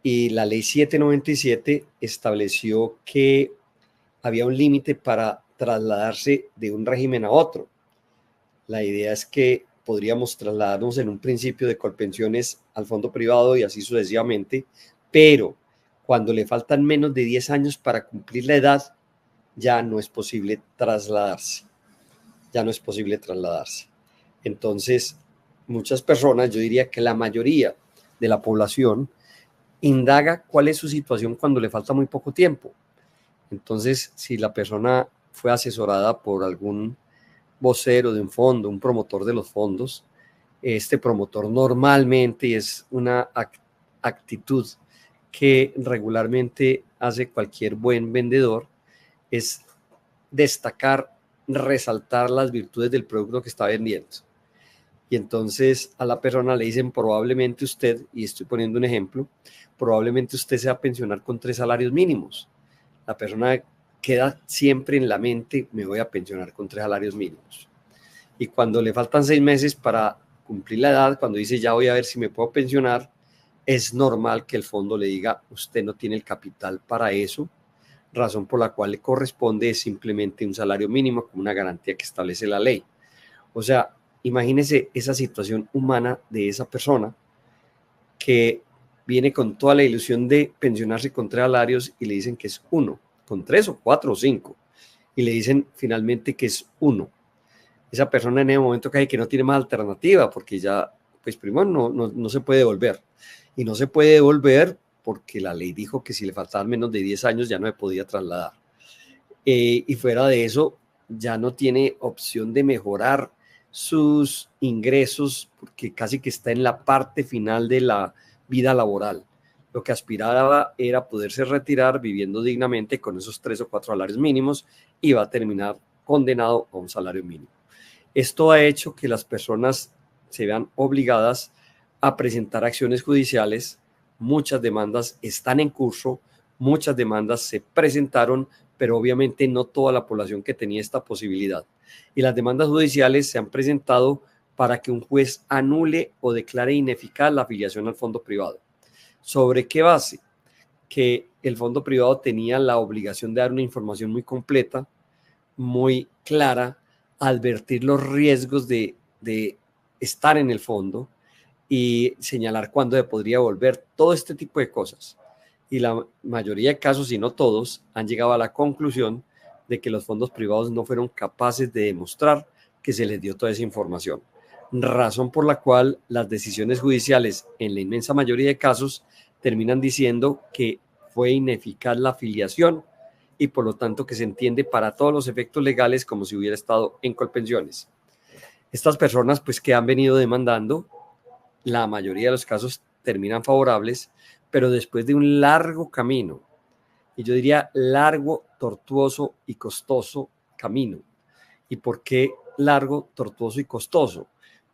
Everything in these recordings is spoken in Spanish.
y la ley 797 estableció que había un límite para trasladarse de un régimen a otro. La idea es que podríamos trasladarnos en un principio de Colpensiones al fondo privado y así sucesivamente, pero cuando le faltan menos de 10 años para cumplir la edad, ya no es posible trasladarse. Ya no es posible trasladarse. Entonces, muchas personas, yo diría que la mayoría de la población, indaga cuál es su situación cuando le falta muy poco tiempo. Entonces, si la persona fue asesorada por algún vocero de un fondo, un promotor de los fondos, este promotor normalmente es una actitud que regularmente hace cualquier buen vendedor, es destacar, resaltar las virtudes del producto que está vendiendo. Y entonces a la persona le dicen probablemente usted, y estoy poniendo un ejemplo, probablemente usted se va a pensionar con 3 salarios mínimos. La persona queda siempre en la mente, me voy a pensionar con 3 salarios mínimos. Y cuando le faltan 6 meses para cumplir la edad, cuando dice ya voy a ver si me puedo pensionar, es normal que el fondo le diga usted no tiene el capital para eso, razón por la cual le corresponde simplemente un salario mínimo como una garantía que establece la ley. O sea, imagínese esa situación humana de esa persona que viene con toda la ilusión de pensionarse con 3 salarios y le dicen que es 1, con 3 o 4 o 5, y le dicen finalmente que es 1. Esa persona en ese momento cae que no tiene más alternativa porque ya, pues primero no se puede devolver. Y no se puede devolver porque la ley dijo que si le faltaban menos de 10 años ya no se podía trasladar. Y fuera de eso, ya no tiene opción de mejorar sus ingresos porque casi que está en la parte final de la vida laboral. Lo que aspiraba era poderse retirar viviendo dignamente con esos 3 o 4 salarios mínimos y va a terminar condenado a un salario mínimo. Esto ha hecho que las personas se vean obligadas a presentar acciones judiciales. Muchas demandas están en curso, muchas demandas se presentaron, pero obviamente no toda la población que tenía esta posibilidad. Y las demandas judiciales se han presentado para que un juez anule o declare ineficaz la afiliación al fondo privado. ¿Sobre qué base? Que el fondo privado tenía la obligación de dar una información muy completa, muy clara, advertir los riesgos de estar en el fondo y señalar cuándo se podría volver, todo este tipo de cosas. Y la mayoría de casos, si no todos, han llegado a la conclusión de que los fondos privados no fueron capaces de demostrar que se les dio toda esa información. Razón por la cual las decisiones judiciales, en la inmensa mayoría de casos, terminan diciendo que fue ineficaz la afiliación y por lo tanto que se entiende para todos los efectos legales como si hubiera estado en Colpensiones. Estas personas pues que han venido demandando, la mayoría de los casos terminan favorables, pero después de un largo camino, y yo diría largo, tortuoso y costoso camino. ¿Y por qué largo, tortuoso y costoso?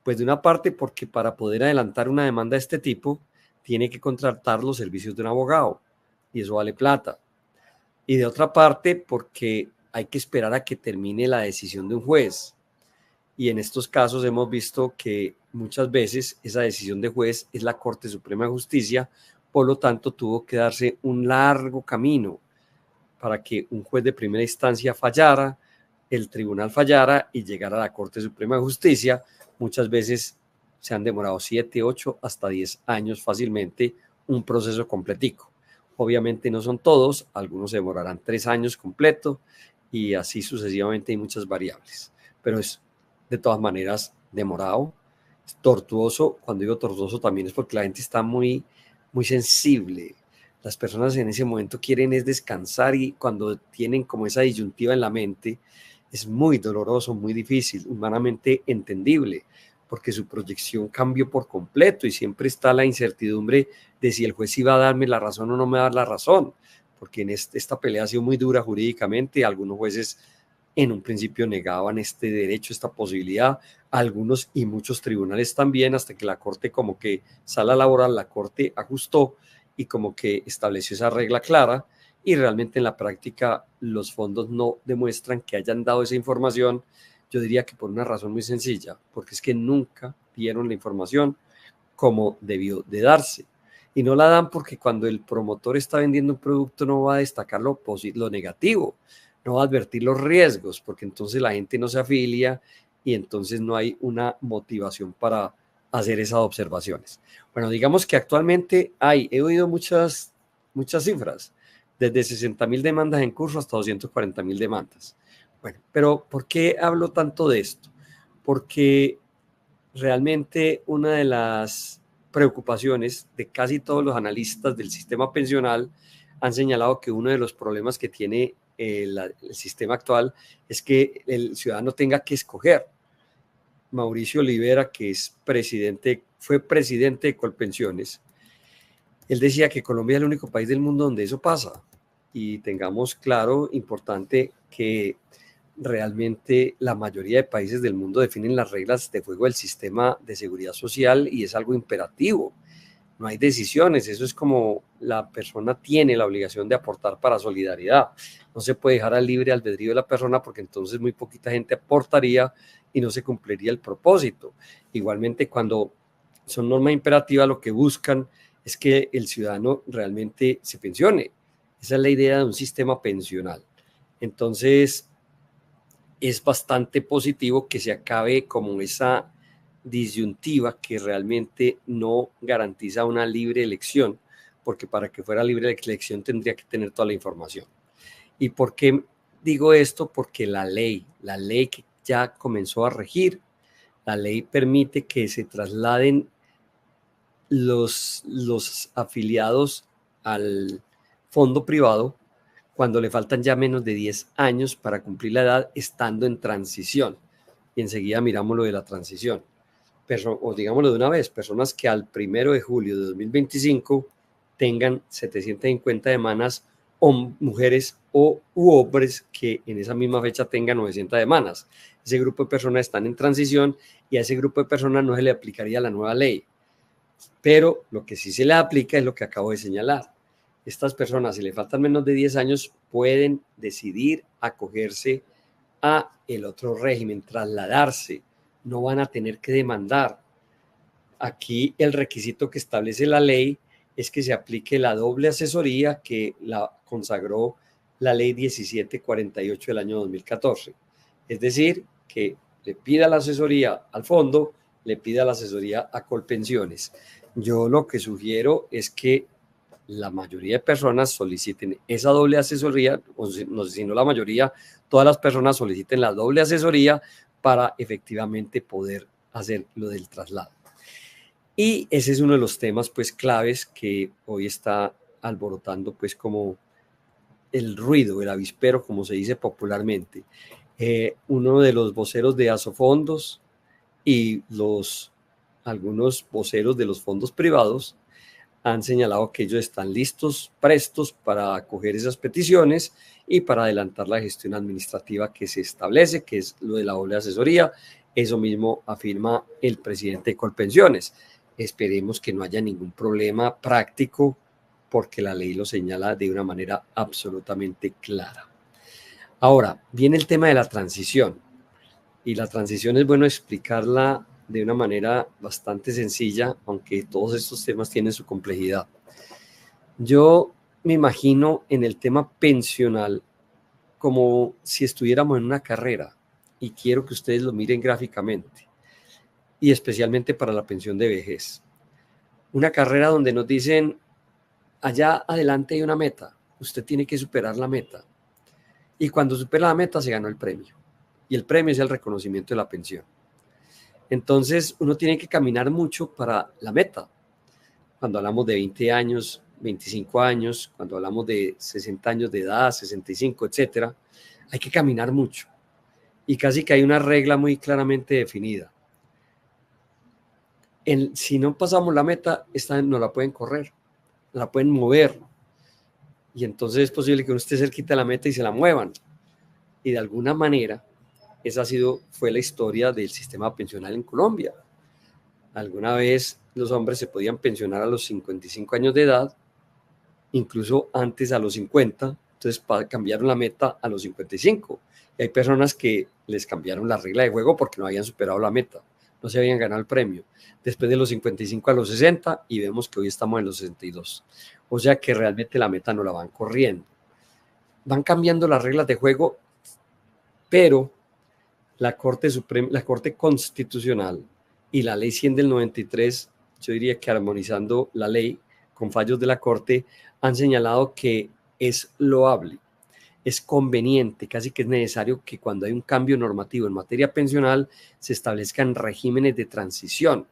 Pues de una parte porque para poder adelantar una demanda de este tipo, tiene que contratar los servicios de un abogado, y eso vale plata. Y de otra parte porque hay que esperar a que termine la decisión de un juez. Y en estos casos hemos visto que muchas veces esa decisión de juez es la Corte Suprema de Justicia, por lo tanto tuvo que darse un largo camino para que un juez de primera instancia fallara, el tribunal fallara y llegara a la Corte Suprema de Justicia. Muchas veces se han demorado 7, 8, hasta 10 años fácilmente un proceso completico. Obviamente no son todos, algunos se demorarán 3 años completo y así sucesivamente hay muchas variables, pero es de todas maneras demorado, es tortuoso. Cuando digo tortuoso también es porque la gente está muy sensible. Las personas en ese momento quieren es descansar y cuando tienen como esa disyuntiva en la mente es muy doloroso, muy difícil, humanamente entendible, porque su proyección cambió por completo y siempre está la incertidumbre de si el juez iba a darme la razón o no me va a dar la razón, porque en esta pelea ha sido muy dura jurídicamente. Algunos jueces en un principio negaban este derecho, esta posibilidad, algunos y muchos tribunales también, hasta que la Corte como que sala laboral, la Corte ajustó y como que estableció esa regla clara, y realmente en la práctica los fondos no demuestran que hayan dado esa información. Yo diría que por una razón muy sencilla, porque es que nunca dieron la información como debió de darse. Y no la dan porque cuando el promotor está vendiendo un producto no va a destacar lo negativo, no va a advertir los riesgos, porque entonces la gente no se afilia y entonces no hay una motivación para hacer esas observaciones. Bueno, digamos que actualmente he oído muchas cifras, desde 60.000 demandas en curso hasta 240.000 demandas. Bueno, pero ¿por qué hablo tanto de esto? Porque realmente una de las preocupaciones de casi todos los analistas del sistema pensional han señalado que uno de los problemas que tiene el sistema actual es que el ciudadano tenga que escoger. Mauricio Olivera, que fue presidente de Colpensiones, él decía que Colombia es el único país del mundo donde eso pasa. Y tengamos claro, importante, que realmente la mayoría de países del mundo definen las reglas de juego del sistema de seguridad social y es algo imperativo. No hay decisiones, eso es como la persona tiene la obligación de aportar para solidaridad. No se puede dejar al libre albedrío de la persona porque entonces muy poquita gente aportaría y no se cumpliría el propósito. Igualmente, cuando son normas imperativas, lo que buscan es que el ciudadano realmente se pensione. Esa es la idea de un sistema pensional. Entonces, es bastante positivo que se acabe como esa disyuntiva que realmente no garantiza una libre elección, porque para que fuera libre la elección tendría que tener toda la información. ¿Y por qué digo esto? Porque la ley que ya comenzó a regir, la ley permite que se trasladen los afiliados al fondo privado cuando le faltan ya menos de 10 años para cumplir la edad estando en transición. Y enseguida miramos lo de la transición. O digámoslo de una vez, personas que al 1 de julio de 2025 tengan 750 demandas, o mujeres u hombres que en esa misma fecha tengan 900 demandas. Ese grupo de personas están en transición y a ese grupo de personas no se le aplicaría la nueva ley. Pero lo que sí se le aplica es lo que acabo de señalar. Estas personas, si le faltan menos de 10 años, pueden decidir acogerse a el otro régimen, trasladarse, no van a tener que demandar. Aquí el requisito que establece la ley es que se aplique la doble asesoría que la consagró la ley 1748 del año 2014. Es decir, que le pida la asesoría al fondo, le pida la asesoría a Colpensiones. Yo lo que sugiero es que la mayoría de personas soliciten esa doble asesoría, o si no la mayoría, todas las personas soliciten la doble asesoría para efectivamente poder hacer lo del traslado. Y ese es uno de los temas pues claves que hoy está alborotando pues como el ruido, el avispero, como se dice popularmente. Uno de los voceros de Asofondos y algunos voceros de los fondos privados han señalado que ellos están listos, prestos para acoger esas peticiones y para adelantar la gestión administrativa que se establece, que es lo de la doble asesoría. Eso mismo afirma el presidente de Colpensiones. Esperemos que no haya ningún problema práctico porque la ley lo señala de una manera absolutamente clara. Ahora, viene el tema de la transición. Y la transición es bueno explicarla de una manera bastante sencilla, aunque todos estos temas tienen su complejidad. Yo me imagino en el tema pensional como si estuviéramos en una carrera y quiero que ustedes lo miren gráficamente y especialmente para la pensión de vejez. Una carrera donde nos dicen, allá adelante hay una meta, usted tiene que superar la meta y cuando supera la meta se ganó el premio y el premio es el reconocimiento de la pensión. Entonces, uno tiene que caminar mucho para la meta. Cuando hablamos de 20 años, 25 años, cuando hablamos de 60 años de edad, 65, etcétera, hay que caminar mucho. Y casi que hay una regla muy claramente definida. Si no pasamos la meta, esta no la pueden correr, la pueden mover. Y entonces es posible que uno esté cerquita de la meta y se la muevan. Y de alguna manera, esa fue la historia del sistema pensional en Colombia. Alguna vez los hombres se podían pensionar a los 55 años de edad, incluso antes a los 50, entonces cambiaron la meta a los 55. Y hay personas que les cambiaron la regla de juego porque no habían superado la meta. no se habían ganado el premio. Después de los 55 a los 60 y vemos que hoy estamos en los 62. O sea que realmente la meta no la van corriendo. Van cambiando las reglas de juego, pero la Corte Constitucional y la Ley 100 del 93, yo diría que armonizando la ley con fallos de la Corte, han señalado que es loable, es conveniente, casi que es necesario que cuando hay un cambio normativo en materia pensional se establezcan regímenes de transición.